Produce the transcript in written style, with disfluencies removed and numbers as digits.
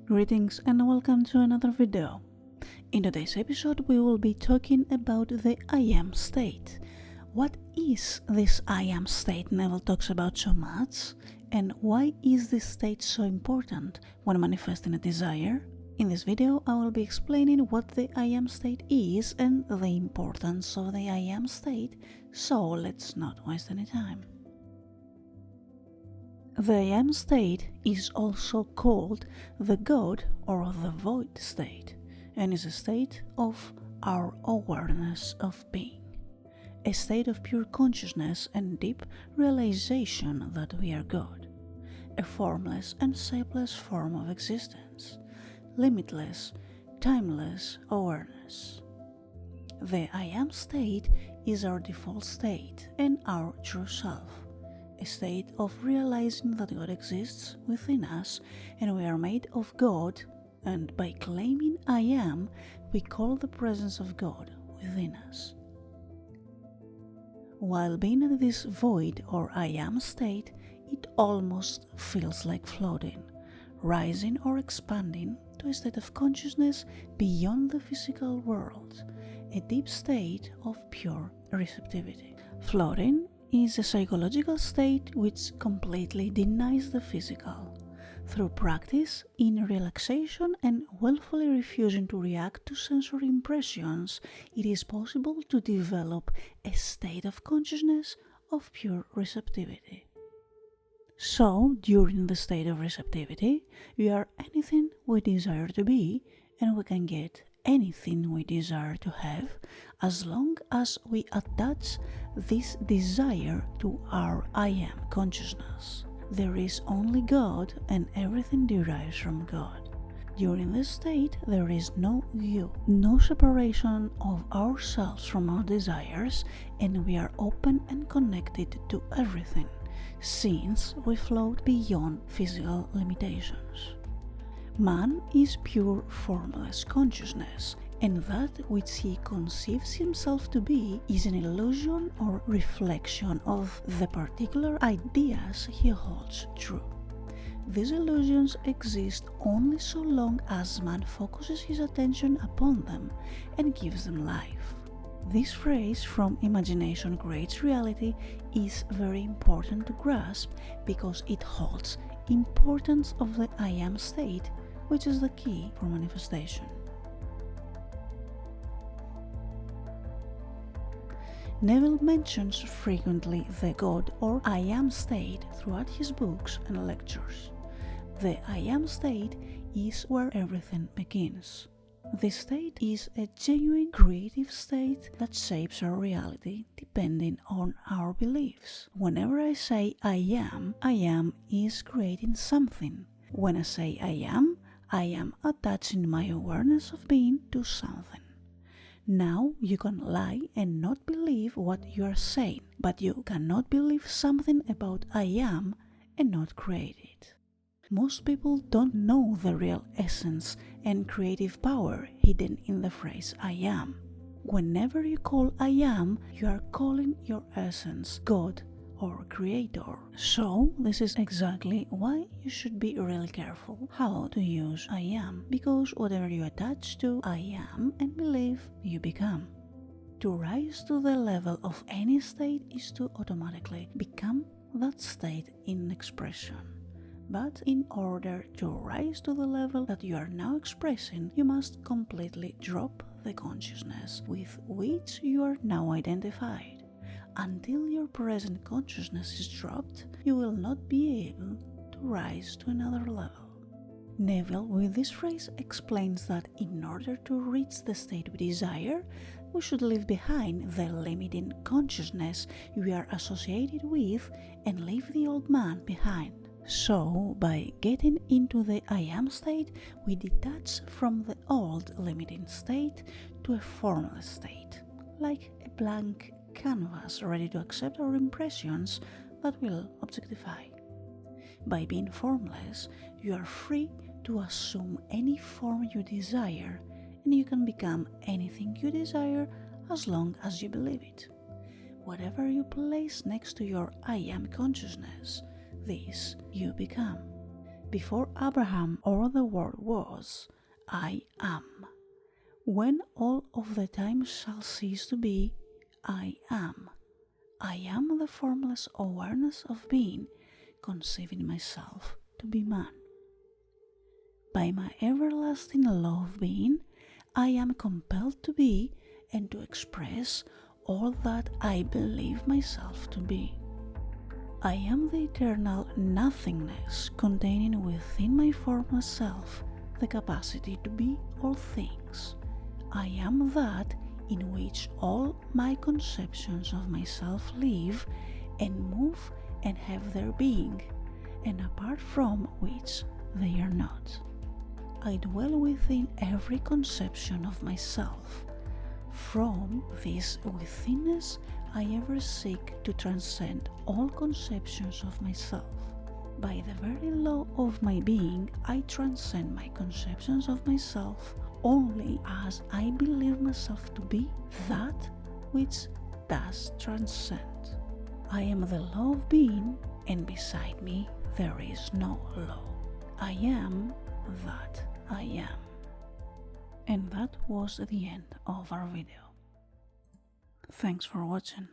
Greetings and welcome to another video. In today's episode we will be talking about the I am state. What is this I am state Neville talks about so much, and why is this state so important when manifesting a desire? In this video I will be explaining what the I am state is and the importance of the I am state, so let's not waste any time. The I am state is also called the God or the void state, and is a state of our awareness of being, a state of pure consciousness and deep realization that we are God, a formless and shapeless form of existence, limitless, timeless awareness. The I am state is our default state and our true self, a state of realizing that God exists within us and we are made of God, and by claiming I am, we call the presence of God within us. While being in this void or I am state, it almost feels like floating, rising or expanding to a state of consciousness beyond the physical world, a deep state of pure receptivity. Floating is a psychological state which completely denies the physical. Through practice in relaxation and willfully refusing to react to sensory impressions, it is possible to develop a state of consciousness of pure receptivity. So, during the state of receptivity, we are anything we desire to be, and we can get anything we desire to have, as long as we attach this desire to our I am consciousness. There is only God and everything derives from God. During this state there is no you, no separation of ourselves from our desires, and we are open and connected to everything, since we float beyond physical limitations. Man is pure formless consciousness, and that which he conceives himself to be is an illusion or reflection of the particular ideas he holds true. These illusions exist only so long as man focuses his attention upon them and gives them life. This phrase, "from imagination creates reality," is very important to grasp because it holds importance of the I am state, which is the key for manifestation. Neville mentions frequently the God or I am state throughout his books and lectures. The I am state is where everything begins. This state is a genuine creative state that shapes our reality depending on our beliefs. Whenever I say I am is creating something. When I say I am attaching my awareness of being to something. Now you can lie and not believe what you are saying, but you cannot believe something about I am and not create it. Most people don't know the real essence and creative power hidden in the phrase I am. Whenever you call I am, you are calling your essence, God or Creator. So this is exactly why you should be really careful how to use I am, because whatever you attach to I am and believe, you become. To rise to the level of any state is to automatically become that state in expression. But in order to rise to the level that you are now expressing, you must completely drop the consciousness with which you are now identified. Until your present consciousness is dropped, you will not be able to rise to another level. Neville, with this phrase, explains that in order to reach the state we desire, we should leave behind the limiting consciousness we are associated with and leave the old man behind. So, by getting into the I am state, we detach from the old limiting state to a formless state, like a blank canvas ready to accept our impressions that will objectify. By being formless, you are free to assume any form you desire, and you can become anything you desire as long as you believe it. Whatever you place next to your I am consciousness, this you become. Before Abraham or the world was, I am. When all of the time shall cease to be, I am. I am the formless awareness of being, conceiving myself to be man. By my everlasting law of being, I am compelled to be and to express all that I believe myself to be. I am the eternal nothingness containing within my formless self the capacity to be all things. I am that in which all my conceptions of myself live and move and have their being, and apart from which they are not. I dwell within every conception of myself. From this withinness I ever seek to transcend all conceptions of myself. By the very law of my being, I transcend my conceptions of myself only as I believe myself to be that which does transcend. I am the law of being, and beside me there is no law. I am that I am. And that was the end of our video. Thanks for watching.